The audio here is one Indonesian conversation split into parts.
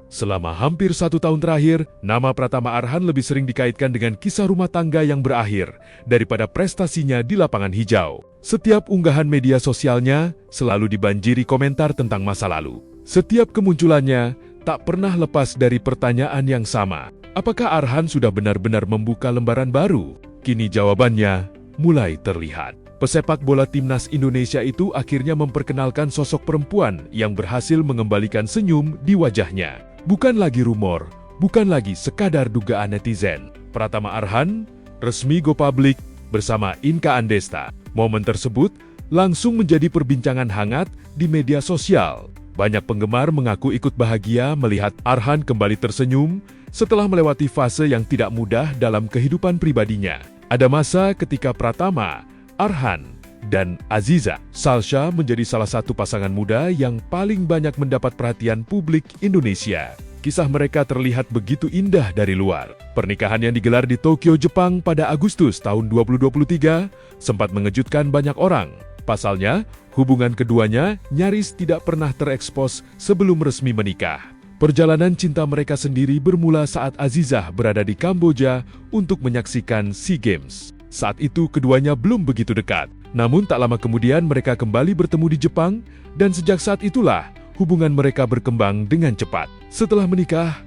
Selama hampir 1 tahun terakhir, nama Pratama Arhan lebih sering dikaitkan dengan kisah rumah tangga yang berakhir daripada prestasinya di lapangan hijau. Setiap unggahan media sosialnya selalu dibanjiri komentar tentang masa lalu. Setiap kemunculannya tak pernah lepas dari pertanyaan yang sama. Apakah Arhan sudah benar-benar membuka lembaran baru? Kini jawabannya mulai terlihat. Pesepak bola timnas Indonesia itu akhirnya memperkenalkan sosok perempuan yang berhasil mengembalikan senyum di wajahnya. Bukan lagi rumor, bukan lagi sekadar dugaan netizen. Pratama Arhan resmi go public bersama Inka Andesta. Momen tersebut langsung menjadi perbincangan hangat di media sosial. Banyak penggemar mengaku ikut bahagia melihat Arhan kembali tersenyum setelah melewati fase yang tidak mudah dalam kehidupan pribadinya. Ada masa ketika Pratama, Arhan, dan Aziza Salsha menjadi salah satu pasangan muda yang paling banyak mendapat perhatian publik Indonesia. Kisah mereka terlihat begitu indah dari luar. Pernikahan yang digelar di Tokyo, Jepang pada Agustus tahun 2023 sempat mengejutkan banyak orang. Pasalnya, hubungan keduanya nyaris tidak pernah terekspos sebelum resmi menikah. Perjalanan cinta mereka sendiri bermula saat Azizah berada di Kamboja untuk menyaksikan SEA Games. Saat itu keduanya belum begitu dekat. Namun tak lama kemudian mereka kembali bertemu di Jepang dan sejak saat itulah hubungan mereka berkembang dengan cepat. Setelah menikah,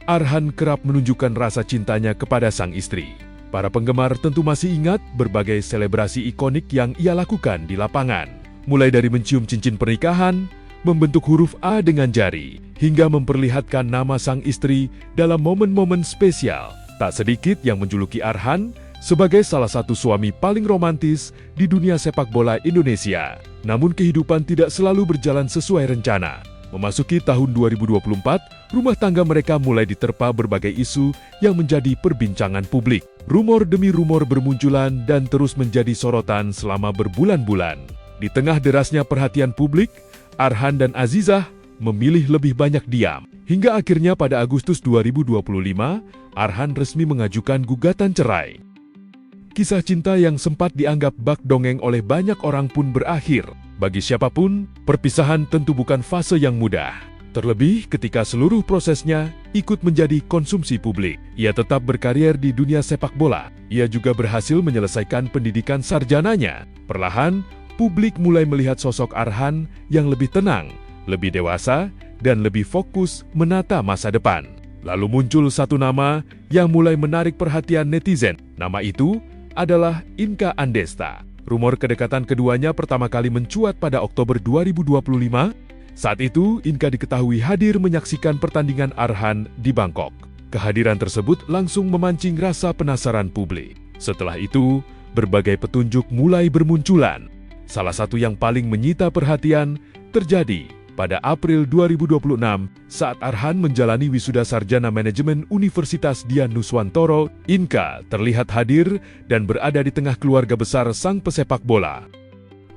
Arhan kerap menunjukkan rasa cintanya kepada sang istri. Para penggemar tentu masih ingat berbagai selebrasi ikonik yang ia lakukan di lapangan. Mulai dari mencium cincin pernikahan, membentuk huruf A dengan jari, hingga memperlihatkan nama sang istri dalam momen-momen spesial. Tak sedikit yang menjuluki Arhan sebagai salah satu suami paling romantis di dunia sepak bola Indonesia. Namun kehidupan tidak selalu berjalan sesuai rencana. Memasuki tahun 2024, rumah tangga mereka mulai diterpa berbagai isu yang menjadi perbincangan publik. Rumor demi rumor bermunculan dan terus menjadi sorotan selama berbulan-bulan. Di tengah derasnya perhatian publik, Arhan dan Azizah memilih lebih banyak diam. Hingga akhirnya pada Agustus 2025, Arhan resmi mengajukan gugatan cerai. Kisah cinta yang sempat dianggap bak dongeng oleh banyak orang pun berakhir. Bagi siapapun, perpisahan tentu bukan fase yang mudah. Terlebih ketika seluruh prosesnya ikut menjadi konsumsi publik. Ia tetap berkarier di dunia sepak bola. Ia juga berhasil menyelesaikan pendidikan sarjananya. Perlahan, publik mulai melihat sosok Arhan yang lebih tenang, lebih dewasa, dan lebih fokus menata masa depan. Lalu muncul satu nama yang mulai menarik perhatian netizen. Nama itu adalah Inka Andesta. Rumor kedekatan keduanya pertama kali mencuat pada Oktober 2025. Saat itu, Inka diketahui hadir menyaksikan pertandingan Arhan di Bangkok. Kehadiran tersebut langsung memancing rasa penasaran publik. Setelah itu, berbagai petunjuk mulai bermunculan. Salah satu yang paling menyita perhatian terjadi pada April 2026 saat Arhan menjalani wisuda sarjana manajemen Universitas Dian Nuswantoro. Inka terlihat hadir dan berada di tengah keluarga besar sang pesepak bola.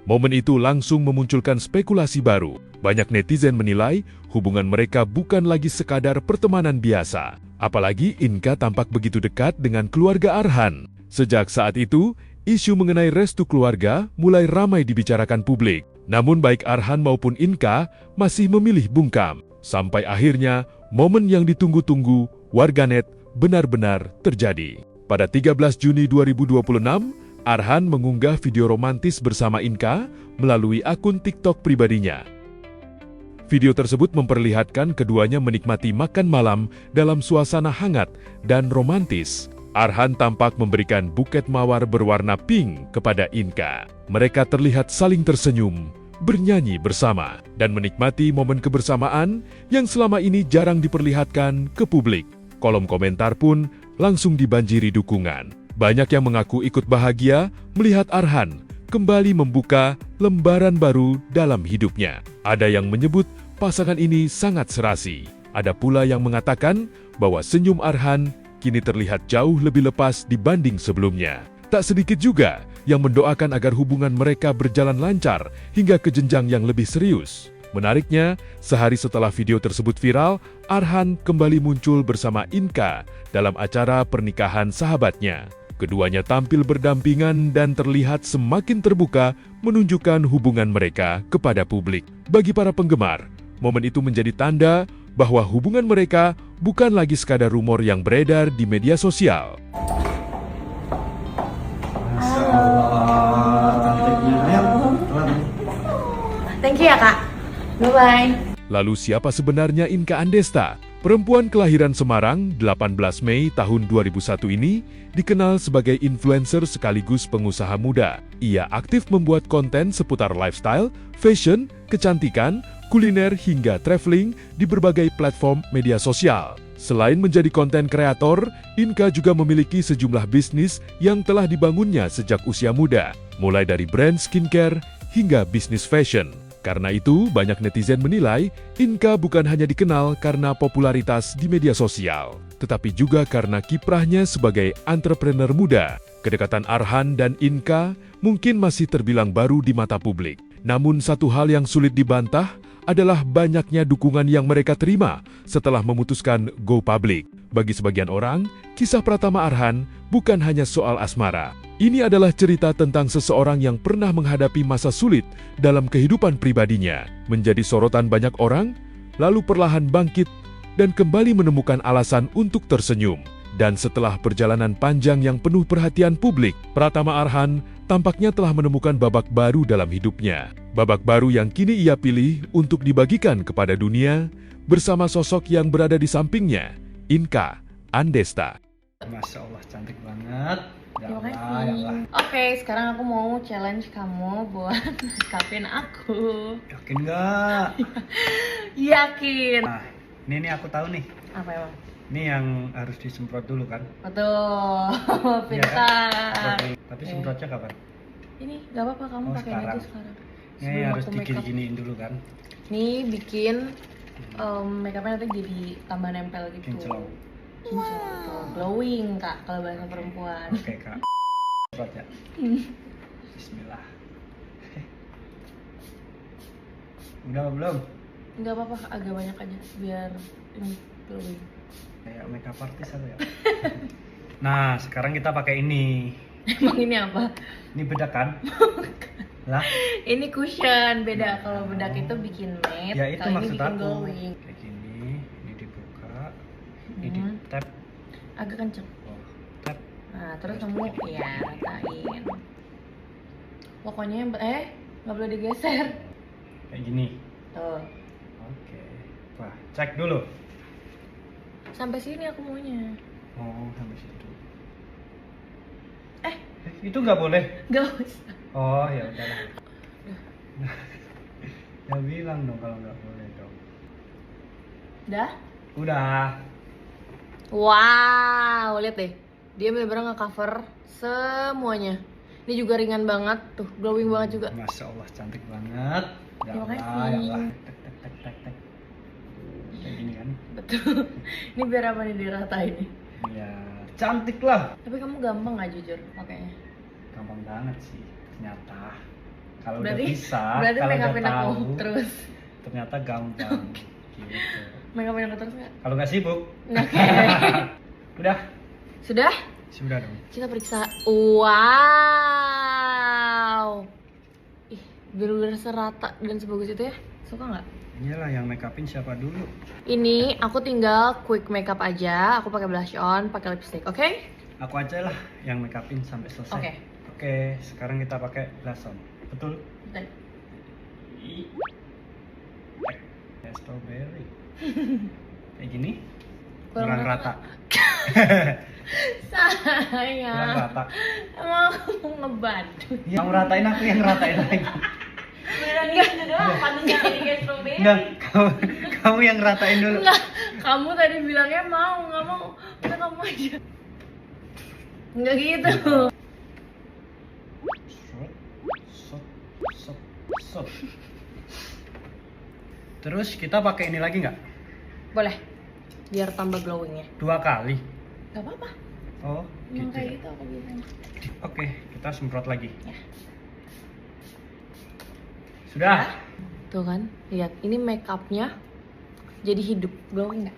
Momen itu langsung memunculkan spekulasi baru. Banyak netizen menilai hubungan mereka bukan lagi sekadar pertemanan biasa. Apalagi Inka tampak begitu dekat dengan keluarga Arhan. Sejak saat itu, isu mengenai restu keluarga mulai ramai dibicarakan publik. Namun baik Arhan maupun Inka masih memilih bungkam. Sampai akhirnya momen yang ditunggu-tunggu warganet benar-benar terjadi. Pada 13 Juni 2026, Arhan mengunggah video romantis bersama Inka melalui akun TikTok pribadinya. Video tersebut memperlihatkan keduanya menikmati makan malam dalam suasana hangat dan romantis. Arhan tampak memberikan buket mawar berwarna pink kepada Inka. Mereka terlihat saling tersenyum, bernyanyi bersama, dan menikmati momen kebersamaan yang selama ini jarang diperlihatkan ke publik. Kolom komentar pun langsung dibanjiri dukungan. Banyak yang mengaku ikut bahagia melihat Arhan kembali membuka lembaran baru dalam hidupnya. Ada yang menyebut pasangan ini sangat serasi. Ada pula yang mengatakan bahwa senyum Arhan kini terlihat jauh lebih lepas dibanding sebelumnya. Tak sedikit juga yang mendoakan agar hubungan mereka berjalan lancar hingga ke jenjang yang lebih serius. Menariknya, sehari setelah video tersebut viral, Arhan kembali muncul bersama Inka dalam acara pernikahan sahabatnya. Keduanya tampil berdampingan dan terlihat semakin terbuka menunjukkan hubungan mereka kepada publik. Bagi para penggemar, momen itu menjadi tanda bahwa hubungan mereka bukan lagi sekadar rumor yang beredar di media sosial. Thank you ya kak. Bye-bye. Lalu siapa sebenarnya Inka Andesta? Perempuan kelahiran Semarang 18 Mei tahun 2001 ini dikenal sebagai influencer sekaligus pengusaha muda. Ia aktif membuat konten seputar lifestyle, fashion, kecantikan, kuliner hingga traveling di berbagai platform media sosial. Selain menjadi konten kreator, Inka juga memiliki sejumlah bisnis yang telah dibangunnya sejak usia muda, mulai dari brand skincare hingga bisnis fashion. Karena itu, banyak netizen menilai Inka bukan hanya dikenal karena popularitas di media sosial, tetapi juga karena kiprahnya sebagai entrepreneur muda. Kedekatan Arhan dan Inka mungkin masih terbilang baru di mata publik. Namun satu hal yang sulit dibantah adalah banyaknya dukungan yang mereka terima setelah memutuskan go public. Bagi sebagian orang, kisah Pratama Arhan bukan hanya soal asmara. Ini adalah cerita tentang seseorang yang pernah menghadapi masa sulit dalam kehidupan pribadinya, menjadi sorotan banyak orang, lalu perlahan bangkit dan kembali menemukan alasan untuk tersenyum. Dan setelah perjalanan panjang yang penuh perhatian publik, Pratama Arhan tampaknya telah menemukan babak baru dalam hidupnya. Babak baru yang kini ia pilih untuk dibagikan kepada dunia bersama sosok yang berada di sampingnya, Inka Andesta. Masya Allah, cantik banget. Terima kasih. Oke, sekarang aku mau challenge kamu buat makeup-in aku. Yakin nggak? Yakin. Nah, ini aku tahu nih. Apa emang? Ini yang harus disemprot dulu kan? Betul. Iya kan? Pintar. Tapi semprotnya kapan? Ini gak apa-apa kamu Oh, pakai sekarang. aja sekarang. Ini Sebelum harus aku makeup. digini-giniin dulu kan? Nih bikin makeupnya nanti jadi tambah nempel gitu. Kinclong. Kinclong. Glowing kak kalau bahasa perempuan. Oke kak. Semprot ya. Bismillah. Udah apa belum? Nggak apa-apa agak banyak aja biar ini glowing. Kayak makeup artist apa ya? Nah, sekarang kita pakai ini. Emang ini apa? Ini bedak kan? Lah, Ini cushion beda. Kalau bedak itu bikin matte, ya itu kalau ini maksud bikin aku. glowing. Kayak gini, ini dibuka, ini di Hmm. tap, Agak kenceng. oh, tap. Nah terus kamu ya ratain. Pokoknya nggak boleh digeser. Kayak gini. Tuh. Oke. Wah, cek dulu. Sampai sini aku maunya. Oh, sampai situ. Eh. Itu nggak boleh. Gak usah. Oh, ya udahlah. Ya bilang dong kalau nggak boleh dong. Dah? Udah. Wow, lihat deh. Dia bener-bener nge-cover semuanya. Ini juga ringan banget, tuh glowing banget juga. Masya Allah, cantik banget. Ya Terima Allah, kasih. ya Allah. Tek, tek, tek, tek, tek. Kayak gini kan? Betul. Ini biar apa nih diratain nih? Ya, cantik lah. Tapi kamu gampang nggak jujur pakainya? Gampang banget sih, ternyata. Kalau udah Berarti bisa, berarti kalau udah makeupin aku tahu, terus. ternyata gampang. Gitu. Makeupin aku terus nggak? Kalau nggak sibuk, Oke. udah. Sudah? Sudah dong. Kita periksa. Wow. Ih, bener-bener serata dan sebagus itu ya. Suka nggak? Iyalah yang make upin siapa dulu? Ini aku tinggal quick makeup aja. Aku pakai blush on, pakai lipstick, oke? Aku aja lah yang make upin sampai selesai. Oke. Oke, sekarang kita pakai blush on. Betul? Betul. Kayak strawberry. Kayak gini? Kurang Kurang rata. rata. Sayang. Kurang rata. Emang aku ngebantu. Yang ratain aku yang ratain lagi. Beneran gitu doang, pantasnya jadi kayak strawberry. Enggak, kamu yang ratain dulu. Enggak, kamu tadi bilangnya mau, nggak mau. Udah kamu aja. Enggak gitu. Sop, sop, sop. Terus kita pakai ini lagi nggak? Boleh. Biar tambah glowingnya. 2 kali. Gak apa-apa. Oh, Emang gitu. kayak Ya. gitu aku biasanya. Oke, kita semprot lagi. Ya. Sudah. Tuh kan, lihat. Ini make upnya jadi hidup. Glowing nggak?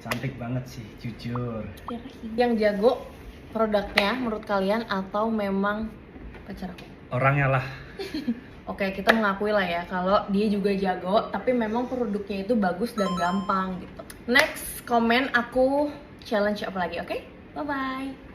Cantik banget sih, jujur. Ya kasih. Yang jago produknya menurut kalian atau memang pacar aku? Orangnya lah. Oke, kita mengakui lah ya kalau dia juga jago, tapi memang produknya itu bagus dan gampang gitu. Next, komen aku challenge apa lagi, oke? Bye-bye!